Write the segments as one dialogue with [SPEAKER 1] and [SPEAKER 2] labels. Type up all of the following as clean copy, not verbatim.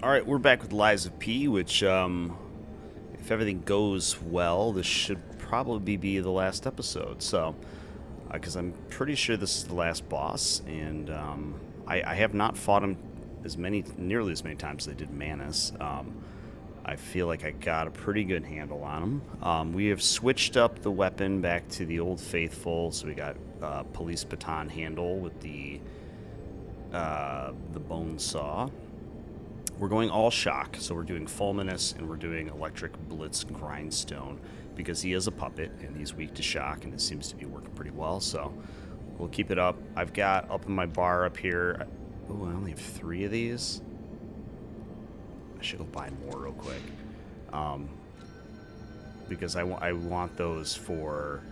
[SPEAKER 1] Alright, we're back with Lies of P, which, if everything goes well, this should probably be the last episode, so, because I'm pretty sure this is the last boss, and, I have not fought him nearly as many times as I did Manus. I feel like I got a pretty good handle on him. We have switched up the weapon back to the old faithful, so we got, police baton handle with the bone saw. We're going all shock, so we're doing Fulminous and we're doing Electric Blitz Grindstone because he is a puppet and he's weak to shock, and it seems to be working pretty well, so we'll keep it up. I've got up in my bar up here, oh, I only have 3 of these. I should go buy more real quick, because I want those for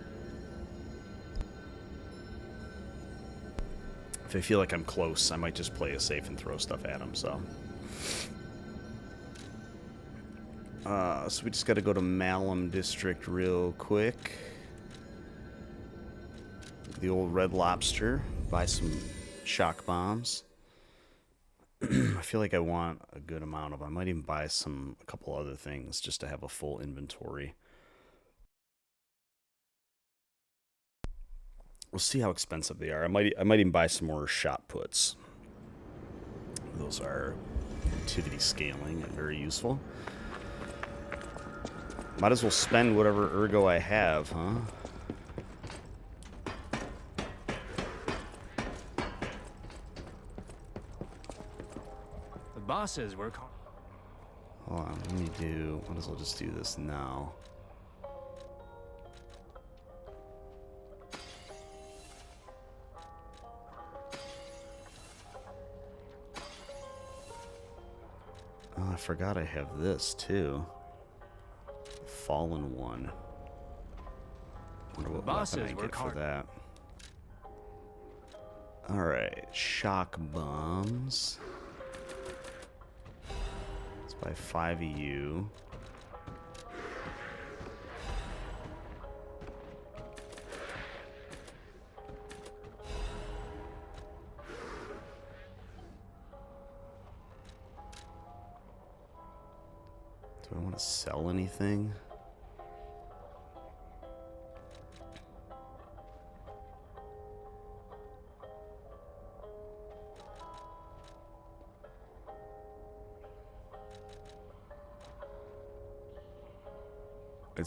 [SPEAKER 1] if I feel like I'm close. I might just play it safe and throw stuff at him, so. So we just got to go to Malum District real quick. The old Red Lobster. Buy some shock bombs. I feel like I want a good amount of them. I might even buy a couple other things just to have a full inventory. We'll see how expensive they are. I might even buy some more shot puts. Those are activity scaling and very useful. Might as well spend whatever ergo I have, huh?
[SPEAKER 2] The bosses work hard.
[SPEAKER 1] Hold on, might as well just do this now. Oh, I forgot I have this too. Fallen one. Wonder what weapon I get for that. Alright, shock bombs. Let's buy 5 of you. Do I want to sell anything?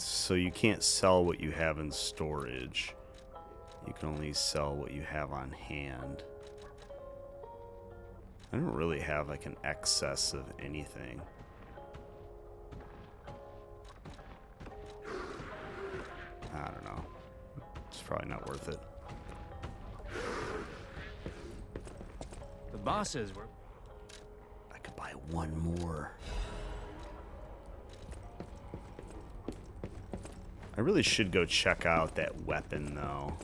[SPEAKER 1] So you can't sell what you have in storage. You can only sell what you have on hand. I don't really have like an excess of anything. I don't know. It's probably not worth it.
[SPEAKER 2] The bosses were...
[SPEAKER 1] I could buy one more. I really should go check out that weapon, though.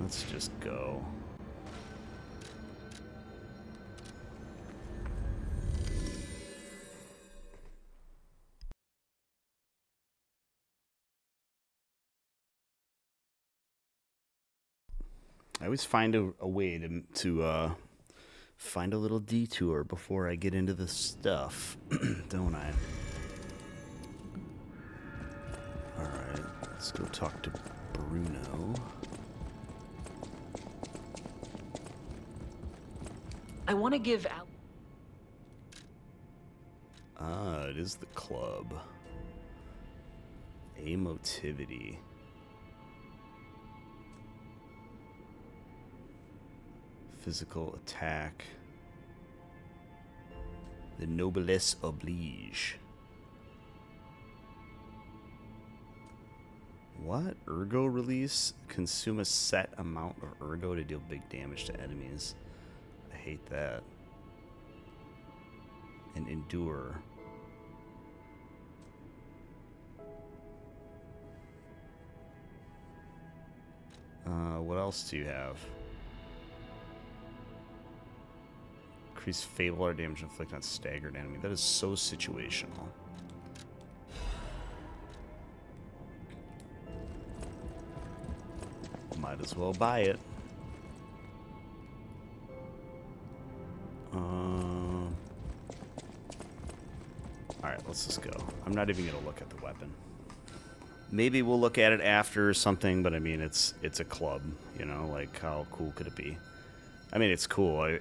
[SPEAKER 1] Let's just go. I always find a way to find a little detour before I get into the stuff, don't I? Alright, let's go talk to Bruno.
[SPEAKER 3] I want to give out.
[SPEAKER 1] Ah, it is the club. Emotivity. Physical attack. The noblesse oblige. What? Ergo release? Consume a set amount of ergo to deal big damage to enemies. I hate that. And endure. What else do you have? Increase fable or damage inflicted on staggered enemy. That is so situational. Might as well buy it. Alright, let's just go. I'm not even going to look at the weapon. Maybe we'll look at it after or something, but I mean, it's a club, you know? Like, how cool could it be? I mean, it's cool.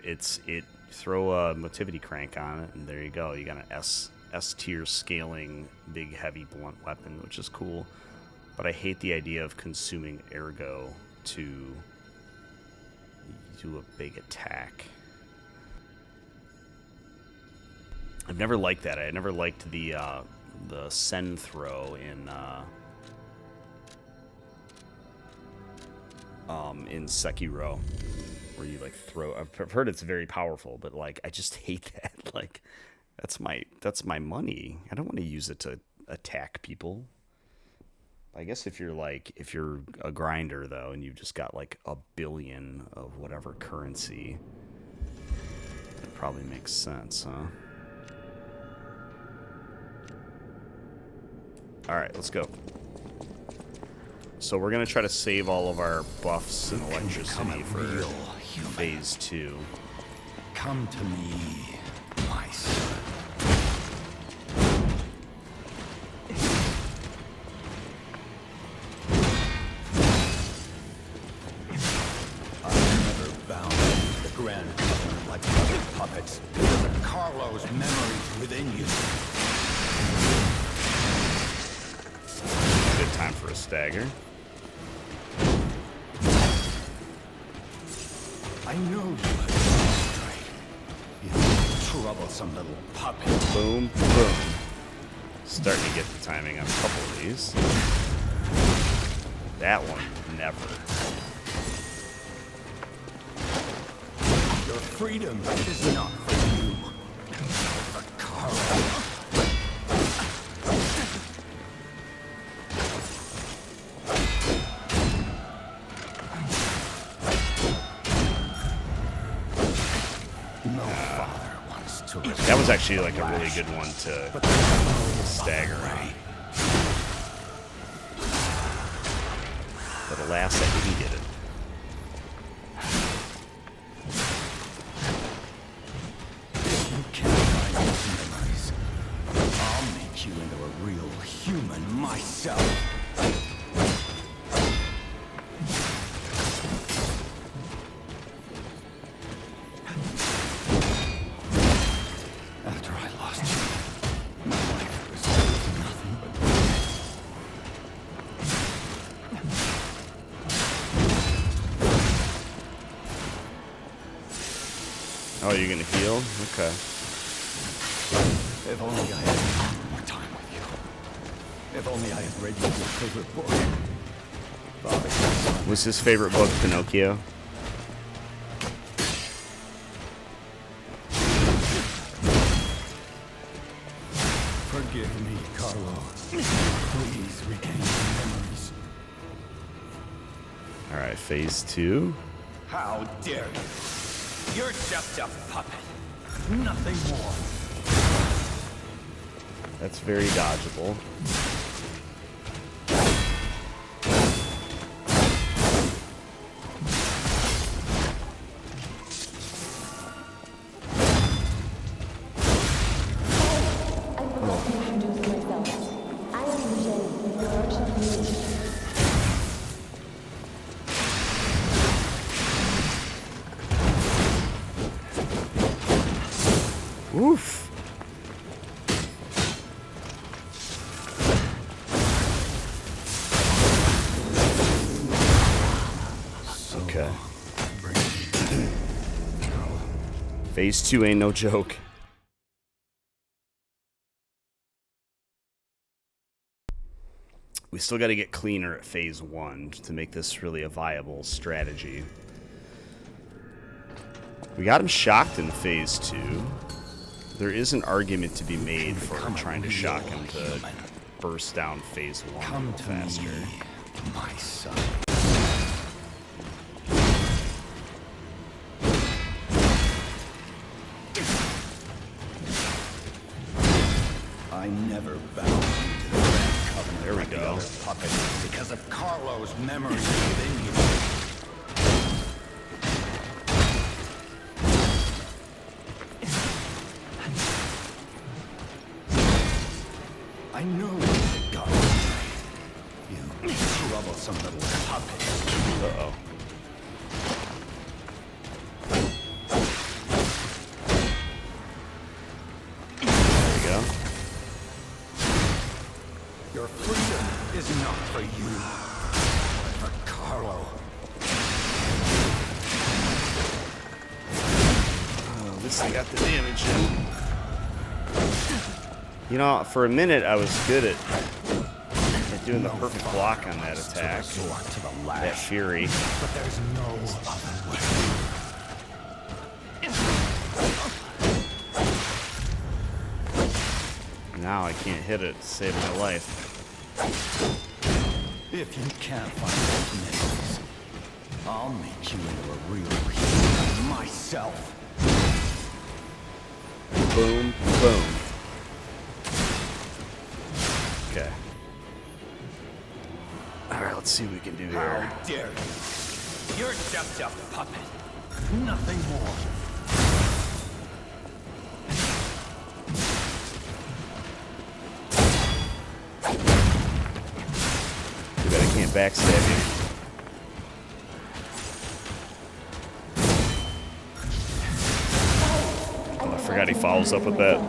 [SPEAKER 1] Throw a motivity crank on it, and there you go. You got an S-tier scaling, big, heavy, blunt weapon, which is cool. But I hate the idea of consuming ergo to do a big attack. I've never liked that. I never liked the send throw in Sekiro, where you like throw. I've heard it's very powerful, but like I just hate that. Like that's my money. I don't want to use it to attack people. I guess if you're a grinder though, and you've just got like a billion of whatever currency, that probably makes sense, huh? Alright, let's go. So we're going to try to save all of our buffs and electricity for phase 2.
[SPEAKER 4] Come to me, my son. I've never bound the grand covenant like other puppets. There are Carlo's memories within you.
[SPEAKER 1] Good time for a stagger.
[SPEAKER 4] I know you have been straight. You troublesome little puppet.
[SPEAKER 1] Boom, boom. Starting to get the timing on a couple of these. That one, never.
[SPEAKER 4] Your freedom is not for you, but for Carlo.
[SPEAKER 1] That was actually like a really good one to stagger on. But alas, I didn't get it.
[SPEAKER 4] You can't find these memories. I'll make you into a real human myself. After I lost you, my life was nothing but
[SPEAKER 1] Oh, you're gonna heal? Okay.
[SPEAKER 4] If only I had more time with you. If only I had read you your favorite book. Father,
[SPEAKER 1] Was his favorite book Pinocchio?
[SPEAKER 4] forgive me, Carlo. Please regain your memories.
[SPEAKER 1] Alright, phase 2.
[SPEAKER 4] How dare you? You're just a puppet. Nothing more.
[SPEAKER 1] That's very dodgeable. Oof. Okay. Phase 2 ain't no joke. We still got to get cleaner at phase 1 to make this really a viable strategy. We got him shocked in phase 2. There is an argument to be made for trying to shock him to burst down phase 1 a little faster.
[SPEAKER 4] My son. I never bowed to the grand covenant.
[SPEAKER 1] There we
[SPEAKER 4] like the
[SPEAKER 1] go.
[SPEAKER 4] other puppets because of Carlo's memories within you. I know what you got to say. You troublesome little puppet.
[SPEAKER 1] Uh-oh. There we go.
[SPEAKER 4] Your freedom is not for you, but for Carlo.
[SPEAKER 1] Oh, at least I got the damage in. You know, for a minute I was good at doing the perfect block on that attack. That fury.
[SPEAKER 4] But there's no other way.
[SPEAKER 1] Now I can't hit it to save my life.
[SPEAKER 4] If you can't find those minerals, I'll make you into a real human myself.
[SPEAKER 1] Boom, boom. Okay. Alright, let's see what we can do here.
[SPEAKER 4] How dare you? You're just a puppet. Nothing more.
[SPEAKER 1] Too bad I can't backstab you. Oh, I forgot he follows up with that.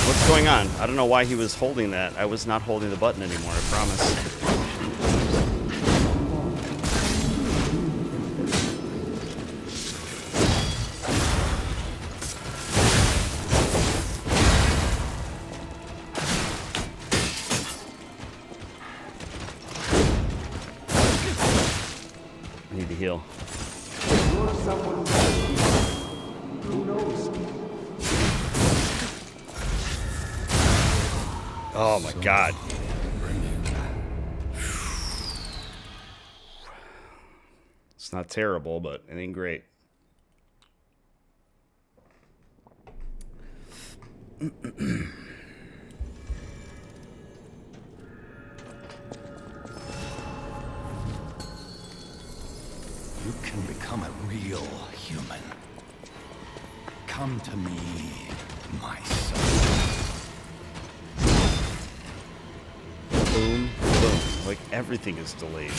[SPEAKER 1] What's going on? I don't know why he was holding that. I was not holding the button anymore, I promise. I need to heal. Oh my god. It's not terrible, but it ain't great.
[SPEAKER 4] You can become a real human. Come to me, my son.
[SPEAKER 1] Boom, boom. Like everything is delayed.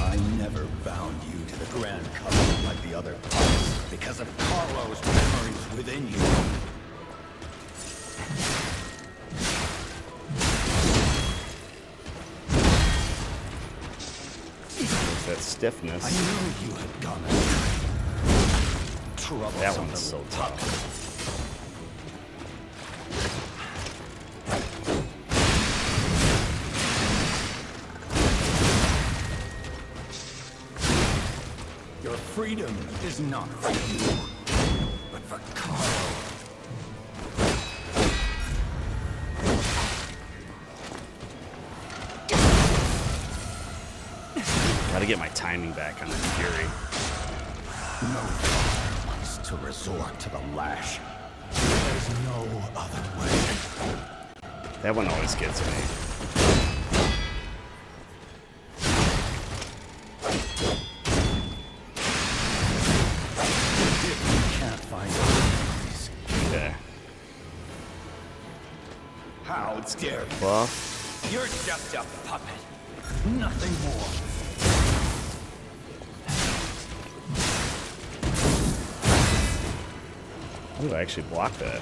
[SPEAKER 4] I never bound you to the Grand Covenant like the other puppets because of Carlo's memories within you.
[SPEAKER 1] There's that stiffness.
[SPEAKER 4] I knew you had gone astray. Troublesome
[SPEAKER 1] That one's so
[SPEAKER 4] little
[SPEAKER 1] tough.
[SPEAKER 4] puppet. Your freedom is not for you, but for Carlo.
[SPEAKER 1] Gotta get my timing back on that fury.
[SPEAKER 4] No father wants to resort to the lash. There's no other way.
[SPEAKER 1] That one always gets me.
[SPEAKER 4] If you can't find enemies,
[SPEAKER 1] Okay.
[SPEAKER 4] how dare you?
[SPEAKER 1] Buff.
[SPEAKER 4] You're just a puppet. Nothing more.
[SPEAKER 1] Ooh, I actually blocked that.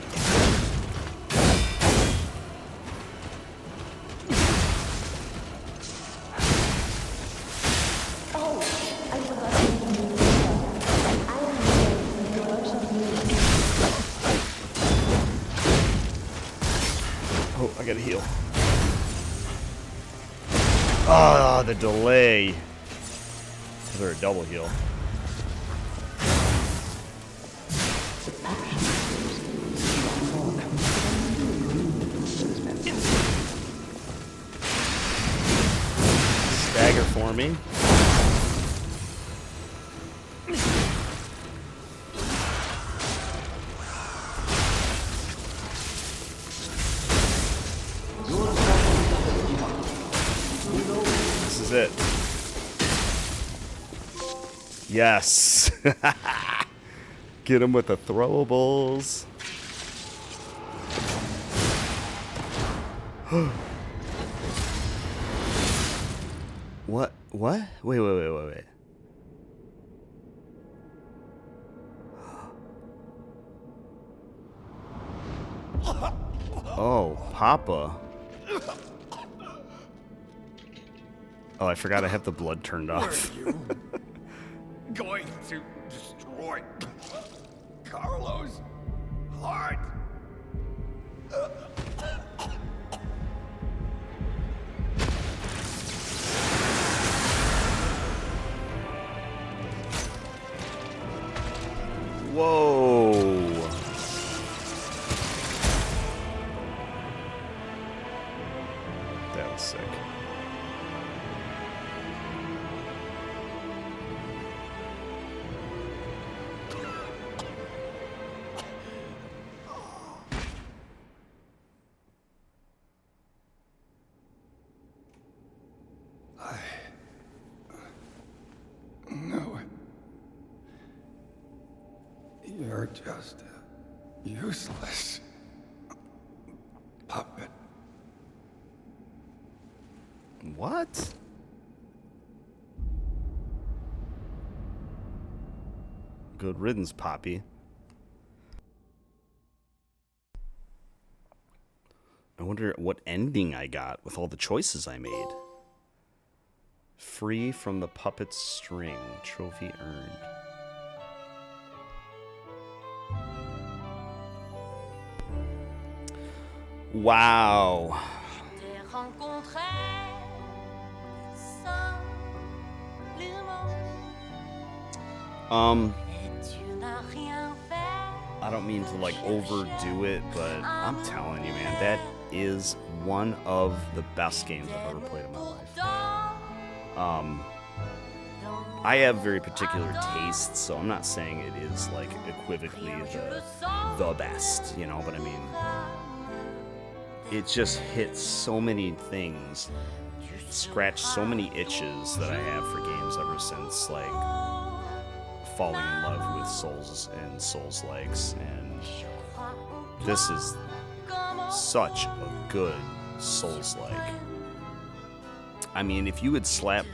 [SPEAKER 1] Oh, I gotta heal. Ah, the delay. I better double heal. Stagger for me. Yes. Get him with the throwables. What? What? Wait. Oh, Papa. Oh, I forgot I have the blood turned off.
[SPEAKER 4] Going to destroy Carlos' heart.
[SPEAKER 1] Whoa. That was sick.
[SPEAKER 4] No. You're just a useless puppet.
[SPEAKER 1] What? Good riddance, Poppy. I wonder what ending I got with all the choices I made. Free from the puppet's string. Trophy earned. Wow. I don't mean to like overdo it, but I'm telling you, man, that is one of the best games I've ever played in my life. I have very particular tastes, so I'm not saying it is like equivocally the best, you know, but I mean, it just hits so many things, scratched so many itches that I have for games ever since like falling in love with Souls and Soulslikes, and this is such a good Soulslike. I mean, if you had slapped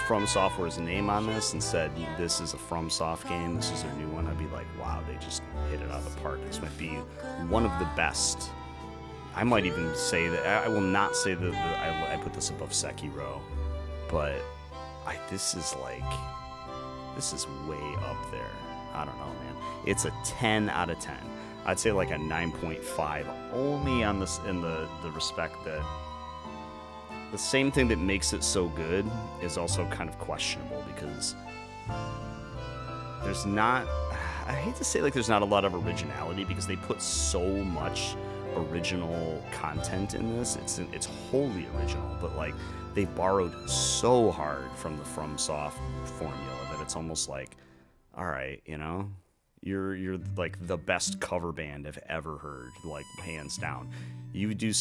[SPEAKER 1] From Software's name on this and said this is a FromSoft game, this is their new one, I'd be like, wow, they just hit it out of the park. This might be one of the best. I might even say that, I will not say that I put this above Sekiro, but this is way up there. I don't know, man. It's a 10 out of 10. I'd say like a 9.5, only on this in the respect that the same thing that makes it so good is also kind of questionable, because there's not, I hate to say like there's not a lot of originality, because they put so much original content in this. It's wholly original, but like they borrowed so hard from the FromSoft formula that it's almost like, all right, you know, you're like the best cover band I've ever heard, like hands down. You do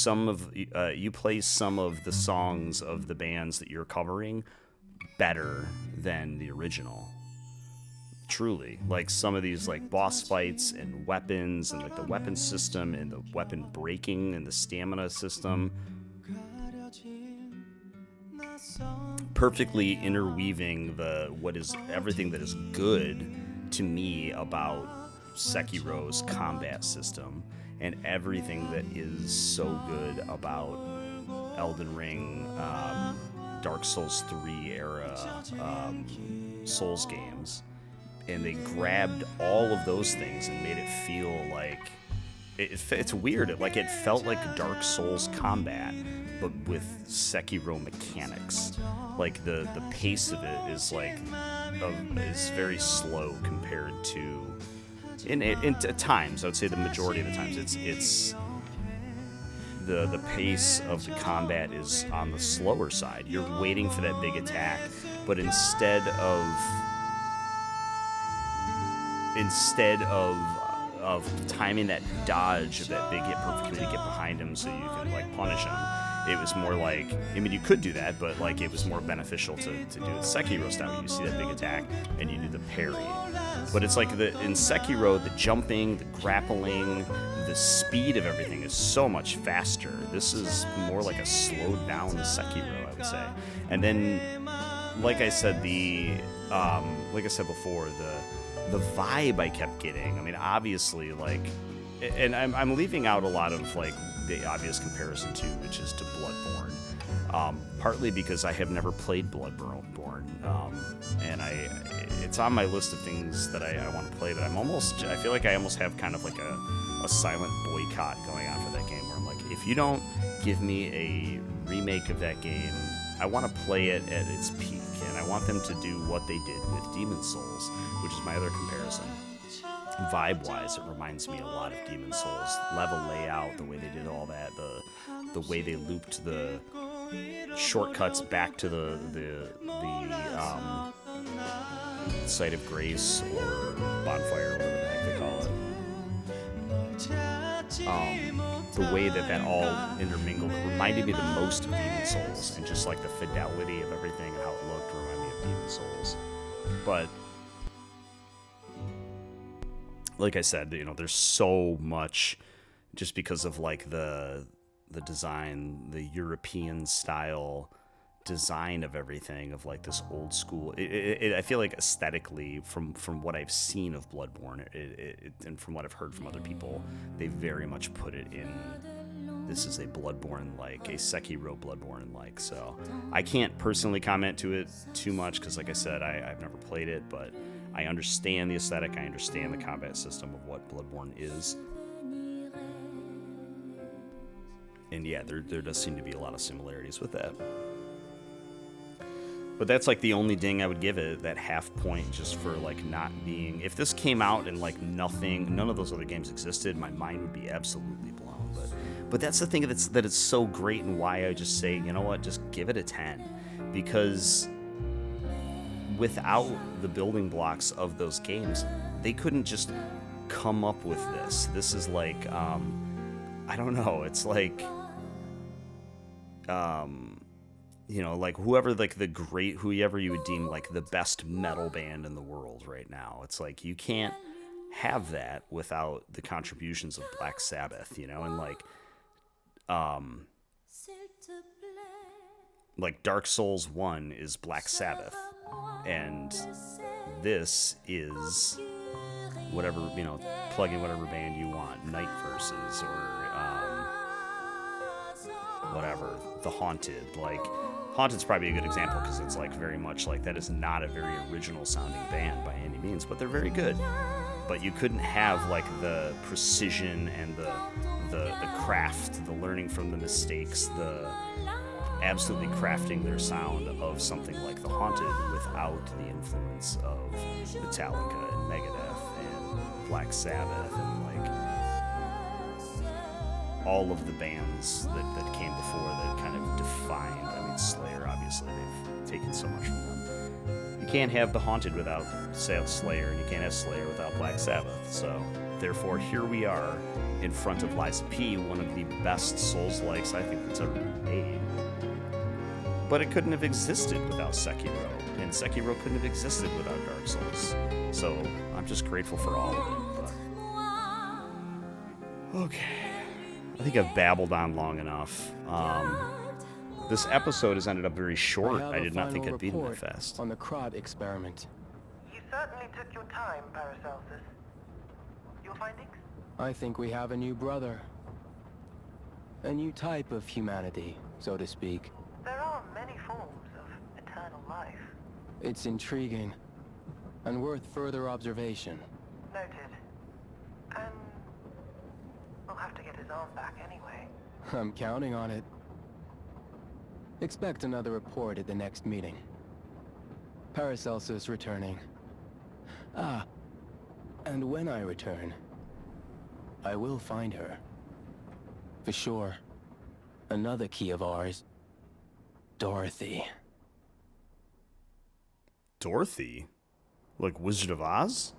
[SPEAKER 1] you play some of the songs of the bands that you're covering better than the original. Truly, like some of these like boss fights and weapons and like the weapon system and the weapon breaking and the stamina system, perfectly interweaving everything that is good to me about Sekiro's combat system, and everything that is so good about Elden Ring, Dark Souls 3 era Souls games. And they grabbed all of those things and made it feel like it's weird. It felt like Dark Souls combat, but with Sekiro mechanics. Like the pace of it is is very slow compared to. At times, I would say the majority of the times, it's the pace of the combat is on the slower side. You're waiting for that big attack, but instead of timing that dodge of that big hit perfectly to get behind him so you can like punish him, it was more like, I mean, you could do that, but like it was more beneficial to do it Sekiro style. You see that big attack and you do the parry. But it's like in Sekiro, the jumping, the grappling, the speed of everything is so much faster. This is more like a slowed down Sekiro, I would say. And then, like I said, like I said before, the vibe I kept getting. I mean, obviously, like, and I'm leaving out a lot of like the obvious comparison to, which is to Bloodborne. Partly because I have never played Bloodborne, and it's on my list of things that I want to play. But I feel like I almost have kind of like a silent boycott going on for that game, where I'm like, if you don't give me a remake of that game, I want to play it at its peak, and I want them to do what they did with Demon's Souls, which is my other comparison. Vibe-wise, it reminds me a lot of Demon's Souls. Level layout, the way they did all that, the way they looped the shortcuts back to the Site of Grace or Bonfire, whatever the heck they call it. The way that all intermingled, it reminded me the most of Demon's Souls, and just like the fidelity of everything and how it looked reminded me of Demon's Souls. But like I said, there's so much, just because of like the design, the European style design of everything, of like this old school. I feel like aesthetically, from what I've seen of Bloodborne, and from what I've heard from other people, they very much put it in. This is a Bloodborne-like, a Sekiro Bloodborne-like. So I can't personally comment to it too much because, like I said, I've never played it, but I understand the aesthetic. I understand the combat system of what Bloodborne is. And yeah, there does seem to be a lot of similarities with that. But that's like the only ding I would give it, that half point, just for like not being. If this came out and like none of those other games existed, my mind would be absolutely blown. But that's the thing that it's so great, and why I just say, you know what, just give it a 10, because without the building blocks of those games, they couldn't just come up with this. This is like, I don't know. It's like, like whoever you would deem like the best metal band in the world right now. It's like, you can't have that without the contributions of Black Sabbath, and like Dark Souls 1 is Black Sabbath, and this is whatever, plug in whatever band you want, Night Verses or whatever, The Haunted. Like, Haunted's probably a good example because it's like very much like, that is not a very original sounding band by any means, but they're very good. But you couldn't have like the precision and the craft, the learning from the mistakes, the absolutely crafting their sound of something like The Haunted without the influence of Metallica and Megadeth and Black Sabbath and like all of the bands that came before that kind of defined. I mean, Slayer, obviously, they've taken so much from them. You can't have The Haunted without Slayer, and you can't have Slayer without Black Sabbath. So, therefore, here we are in front of Lies of P, one of the best Souls-likes I think that's ever been made. But it couldn't have existed without Sekiro, and Sekiro couldn't have existed without Dark Souls. So, I'm just grateful for all of it. But... okay. I think I've babbled on long enough. This episode has ended up very short. I did not think I'd be that fast.
[SPEAKER 5] On the Krat experiment.
[SPEAKER 6] You certainly took your time, Paracelsus. Your findings?
[SPEAKER 5] I think we have a new brother. A new type of humanity, so to speak.
[SPEAKER 6] There are many forms of eternal life.
[SPEAKER 5] It's intriguing, and worth further observation.
[SPEAKER 6] Noted. And we'll have to get his arm back anyway.
[SPEAKER 5] I'm counting on it. Expect another report at the next meeting. Paracelsus returning. Ah, and when I return, I will find her. For sure. Another key of ours. Dorothy.
[SPEAKER 1] Dorothy? Like Wizard of Oz?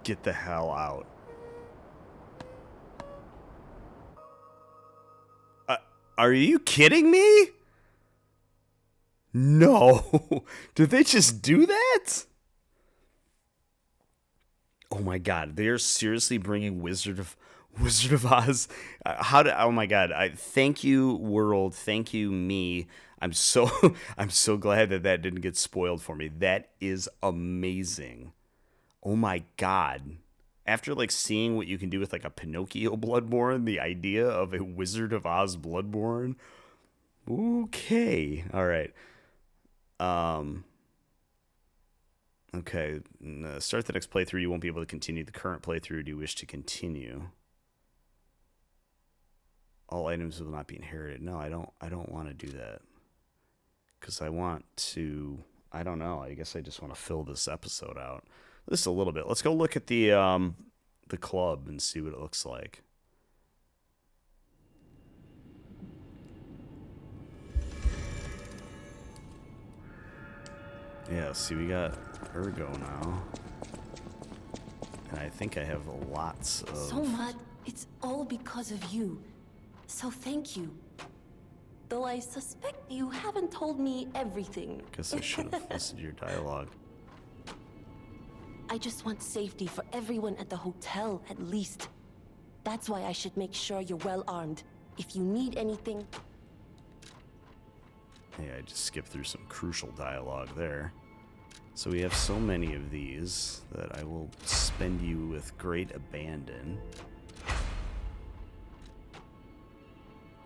[SPEAKER 1] Get the hell out. Are you kidding me? No. Did they just do that? Oh my god, they're seriously bringing Wizard of Oz. Oh my god. Thank you, world. Thank you, me. I'm so I'm so glad that didn't get spoiled for me. That is amazing. Oh my god. After like seeing what you can do with like a Pinocchio Bloodborne, the idea of a Wizard of Oz Bloodborne. Okay. All right. Okay. Start the next playthrough. You won't be able to continue the current playthrough. Do you wish to continue? All items will not be inherited. No, I don't want to do that. Because I want to, I don't know. I guess I just want to fill this episode out. Just a little bit. Let's go look at the club and see what it looks like. Yeah, see, we got Ergo now. And I think I have lots of...
[SPEAKER 7] So much. It's all because of you. So thank you. Though I suspect you haven't told me everything.
[SPEAKER 1] Guess I should have listened to your dialogue.
[SPEAKER 7] I just want safety for everyone at the hotel, at least. That's why I should make sure you're well armed. If you need anything...
[SPEAKER 1] Yeah, I just skipped through some crucial dialogue there. So we have so many of these that I will spend you with great abandon.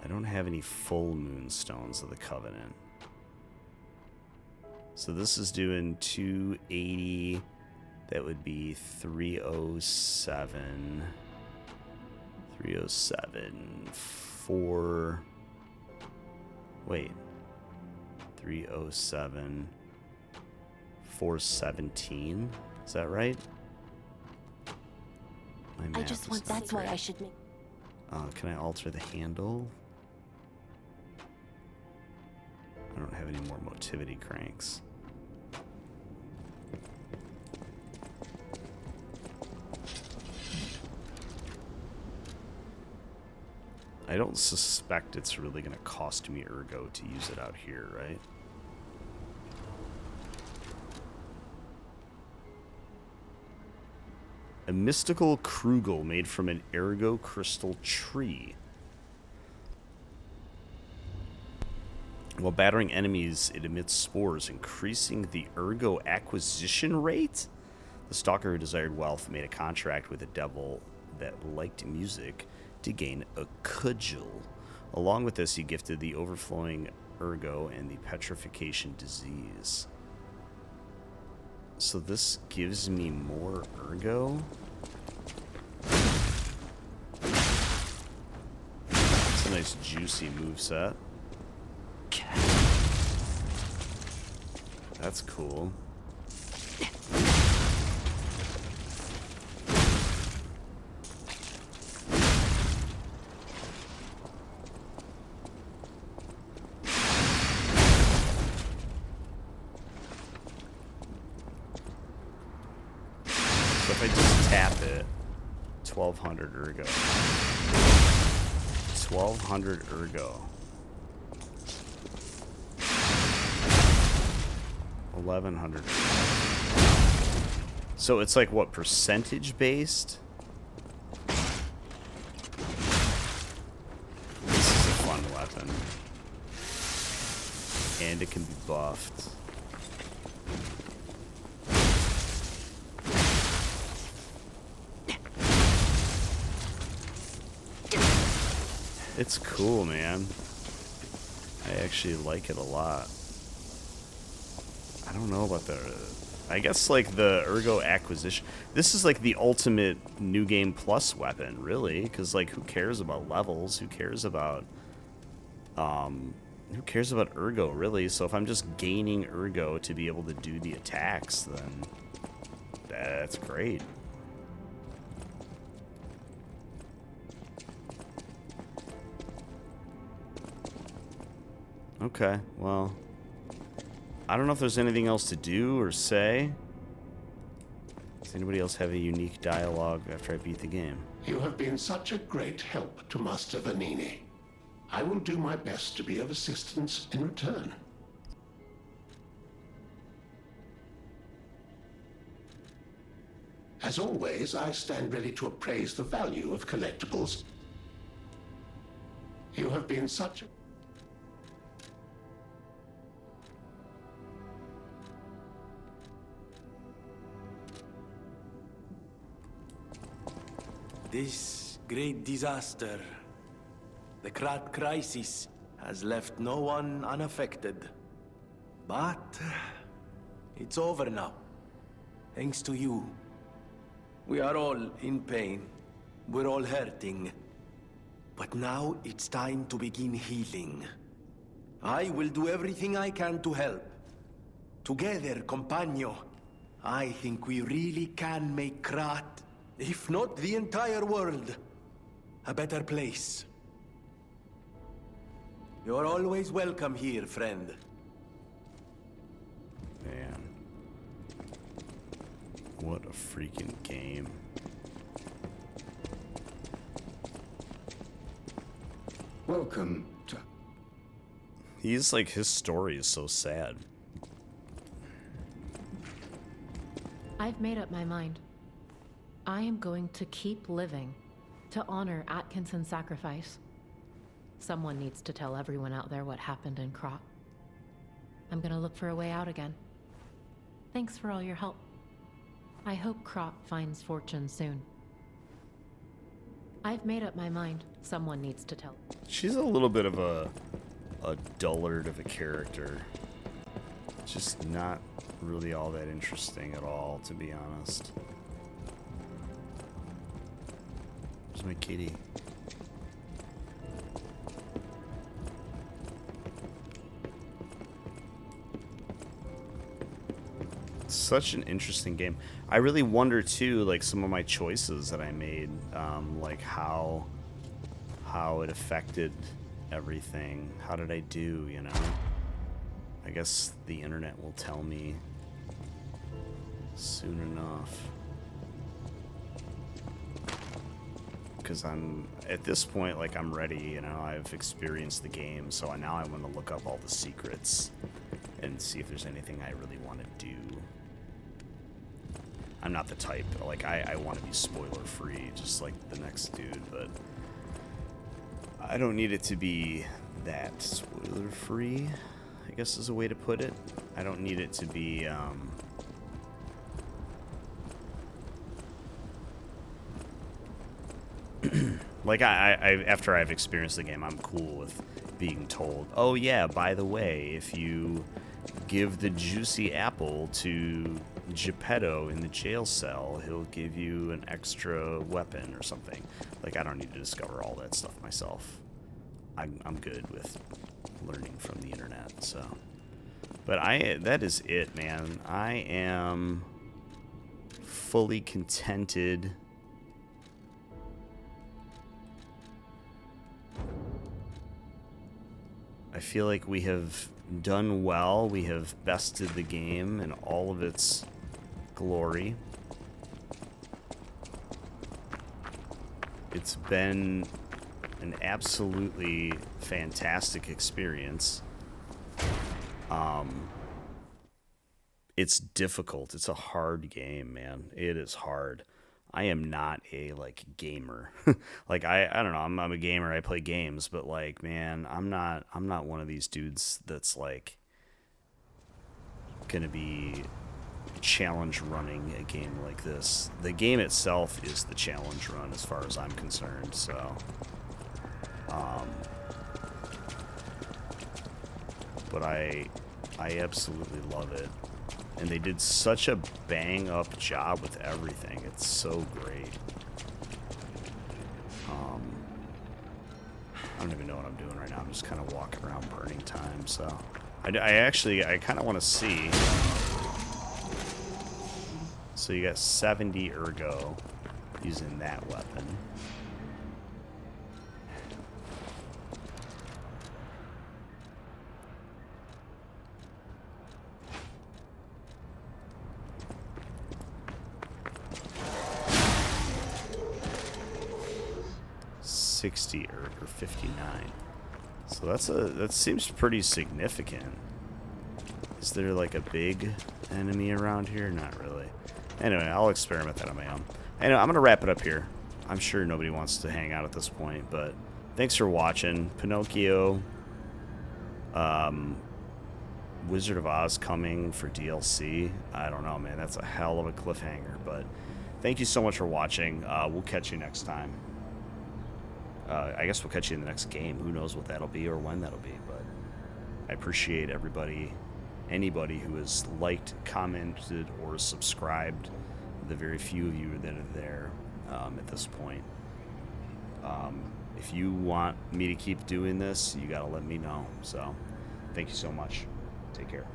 [SPEAKER 1] I don't have any full moonstones of the Covenant. So this is doing 280. That would be 307. 307. 4. Wait. 307. 417. Is that right?
[SPEAKER 7] I just want. That's why I should make.
[SPEAKER 1] Can I alter the handle? I don't have any more motivity cranks. I don't suspect it's really going to cost me Ergo to use it out here, right? A mystical Krugel made from an Ergo crystal tree. While battering enemies, it emits spores, increasing the Ergo acquisition rate? The stalker who desired wealth made a contract with a devil that liked music to gain a cudgel. Along with this, he gifted the overflowing Ergo and the petrification disease. So this gives me more Ergo? That's a nice juicy moveset. That's cool. So if I just tap it, 1200 Ergo. 1200 Ergo. 1100. So it's like what, percentage based? This is a fun weapon. And it can be buffed. It's cool, man. I actually like it a lot. I don't know about the... I guess, like, the Ergo acquisition... This is, like, the ultimate New Game Plus weapon, really. Because, like, who cares about levels? Who cares about... Who cares about Ergo, really? So if I'm just gaining Ergo to be able to do the attacks, then... That's great. Okay, well... I don't know if there's anything else to do or say. Does anybody else have a unique dialogue after I beat the game?
[SPEAKER 8] You have been such a great help to Master Vanini.
[SPEAKER 4] I will do my best to be of assistance in return. As always, I stand ready to appraise the value of collectibles. You have been such a...
[SPEAKER 8] This great disaster, the Krat crisis, has left no one unaffected. But it's over now, thanks to you. We are all in pain. We're all hurting. But now it's time to begin healing. I will do everything I can to help. Together, compagno, I think we really can make Krat, if not the entire world, a better place. You're always welcome here, friend.
[SPEAKER 1] Man. What a freaking game.
[SPEAKER 4] Welcome to...
[SPEAKER 1] He's like, his story is so sad.
[SPEAKER 9] I've made up my mind. I am going to keep living to honor Atkinson's sacrifice. Someone needs to tell everyone out there what happened in Krat. I'm gonna look for a way out again. Thanks for all your help. I hope Krat finds fortune soon. I've made up my mind. Someone needs to tell.
[SPEAKER 1] She's a little bit of a dullard of a character. Just not really all that interesting at all, to be honest. Where's my kitty? Such an interesting game. I really wonder too, like some of my choices that I made, like how it affected everything. How did I do, you know? I guess the internet will tell me soon enough. Because I'm, at this point, like I'm ready, you know, I've experienced the game, so now I want to look up all the secrets and see if there's anything I really want to do. I'm not the type, like, I want to be spoiler-free, just like the next dude, but I don't need it to be that spoiler-free, I guess is a way to put it. I don't need it to be, like, I after I've experienced the game, I'm cool with being told, oh yeah, by the way, if you give the juicy apple to Geppetto in the jail cell, he'll give you an extra weapon or something. Like, I don't need to discover all that stuff myself. I'm good with learning from the internet, so. But that is it, man. I am fully contented. I feel like we have done well. We have bested the game in all of its glory. It's been an absolutely fantastic experience. It's difficult. It's a hard game, man. It is hard. I am not a, like, gamer. Like, I don't know, I'm a gamer, I play games, but, like, man, I'm not one of these dudes that's, like, gonna be challenge running a game like this. The game itself is the challenge run as far as I'm concerned, so but I absolutely love it. And they did such a bang-up job with everything. It's so great. I don't even know what I'm doing right now. I'm just kind of walking around burning time, so. I kind of want to see. So you got 70 ergo using that weapon. $60 or $59. So that seems pretty significant. Is there like a big enemy around here? Not really. Anyway, I'll experiment that on my own. Anyway, I'm going to wrap it up here. I'm sure nobody wants to hang out at this point, but thanks for watching. Pinocchio, Wizard of Oz coming for DLC. I don't know, man. That's a hell of a cliffhanger, but thank you so much for watching. We'll catch you next time. I guess we'll catch you in the next game. Who knows what that'll be or when that'll be, but I appreciate everybody, anybody who has liked, commented, or subscribed. The very few of you that are there at this point. If you want me to keep doing this, you gotta let me know. So, thank you so much. Take care.